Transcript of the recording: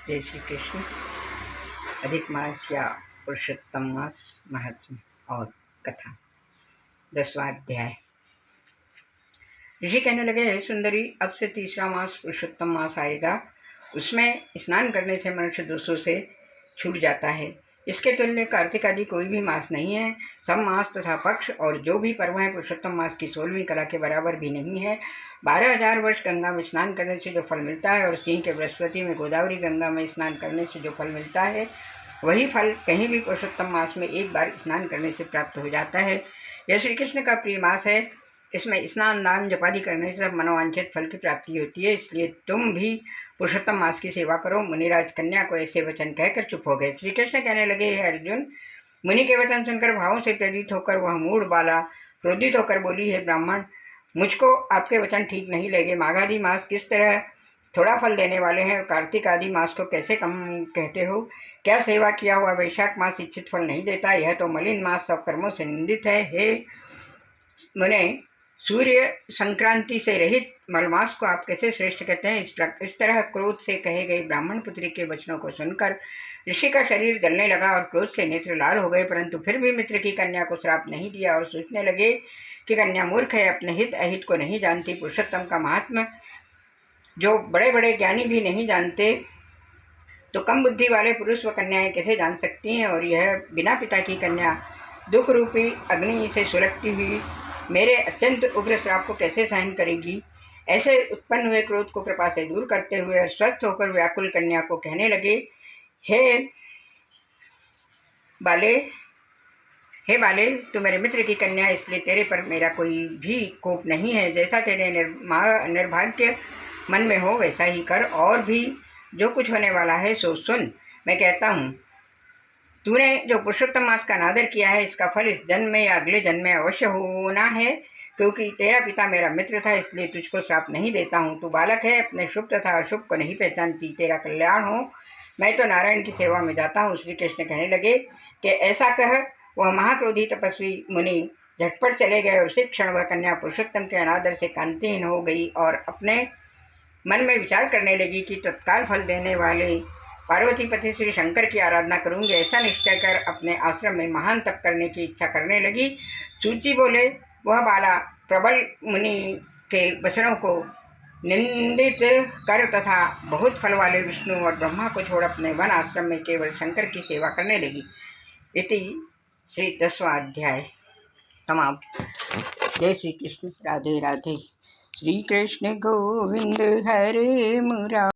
जय श्री कृष्ण। अधिक मास या पुरुषोत्तम मास महात्म्य और कथा। 10वां अध्याय। ऋषि कहने लगे, हे सुंदरी, अब से तीसरा मास पुरुषोत्तम मास आएगा। उसमें स्नान करने से मनुष्य दोषों से छूट जाता है। इसके तुल्य कार्तिक आदि कोई भी मास नहीं है। सब मास तथा पक्ष और जो भी पर्व है पुरुषोत्तम मास की 16वीं कला के बराबर भी नहीं है। 12,000 वर्ष गंगा में स्नान करने से जो फल मिलता है और सिंह के बृहस्पति में गोदावरी गंगा में स्नान करने से जो फल मिलता है, वही फल कहीं भी पुरुषोत्तम मास में एक बार स्नान करने से प्राप्त हो जाता है। यह श्री कृष्ण का प्रिय मास है। इसमें स्नान दान जपादि करने से मनोवांछित फल की प्राप्ति होती है। इसलिए तुम भी पुरुषोत्तम मास की सेवा करो। मुनिराज कन्या को ऐसे वचन कहकर चुप हो गए। श्री कृष्ण कहने लगे, हे अर्जुन, मुनि के वचन सुनकर भावों से प्रेरित होकर वह मूढ़ बाला क्रोधित होकर बोली, हे ब्राह्मण, मुझको आपके वचन ठीक नहीं लगे। माघादि मास किस तरह थोड़ा फल देने वाले हैं और कार्तिक आदि मास को कैसे कम कहते हो? क्या सेवा किया हुआ वैशाख मास इच्छित फल नहीं देता? यह तो मलिन मास सब कर्मों से निंदित है। हे मुने, सूर्य संक्रांति से रहित मलमास को आप कैसे श्रेष्ठ कहते हैं? इस तरह क्रोध से कहे गए ब्राह्मण पुत्री के वचनों को सुनकर ऋषि का शरीर जलने लगा और क्रोध से नेत्र लाल हो गए, परंतु फिर भी मित्र की कन्या को श्राप नहीं दिया और सोचने लगे कि कन्या मूर्ख है, अपने हित अहित को नहीं जानती। पुरुषोत्तम का महात्मा जो बड़े बड़े ज्ञानी भी नहीं जानते, तो कम बुद्धि वाले पुरुष व कन्याएं कैसे जान सकती हैं? और यह बिना पिता की कन्या दुख रूपी अग्नि से सुलगती हुई मेरे अत्यंत उग्र श्राप को कैसे सहन करेगी? ऐसे उत्पन्न हुए क्रोध को कृपा से दूर करते हुए स्वस्थ होकर व्याकुल कन्या को कहने लगे, हे बाले, तू मेरे मित्र की कन्या, इसलिए तेरे पर मेरा कोई भी कोप नहीं है। जैसा तेरे निर्भाग्य मन में हो वैसा ही कर, और भी जो कुछ होने वाला है सो सुन। मैं कहता हूँ, तूने जो पुरुषोत्तम मास का अनादर किया है, इसका फल इस जन्म में या अगले जन्म में अवश्य होना है। क्योंकि तेरा पिता मेरा मित्र था, इसलिए तुझको श्राप नहीं देता हूँ। तू बालक है, अपने शुभ तथा अशुभ को नहीं पहचानती। तेरा कल्याण हो, मैं तो नारायण की सेवा में जाता हूँ। श्री कृष्ण कहने लगे कि ऐसा कह वह महाक्रोधी तपस्वी मुनि झटपट चले गए और उसी क्षण वह कन्या पुरुषोत्तम के अनादर से कांतिहीन हो गई और अपने मन में विचार करने लगी कि तत्काल फल देने वाले पार्वती पति श्री शंकर की आराधना करूंगी। ऐसा निश्चय कर अपने आश्रम में महान तप करने की इच्छा करने लगी। सूची बोले, वह बाला प्रबल मुनि के वचनों को निंदित कर तथा बहुत फल वाले विष्णु और ब्रह्मा को छोड़ अपने वन आश्रम में केवल शंकर की सेवा करने लगी। इति श्री 10वां अध्याय समाप्त। जय श्री कृष्ण। राधे राधे। श्री कृष्ण गोविंद हरे मुरारी।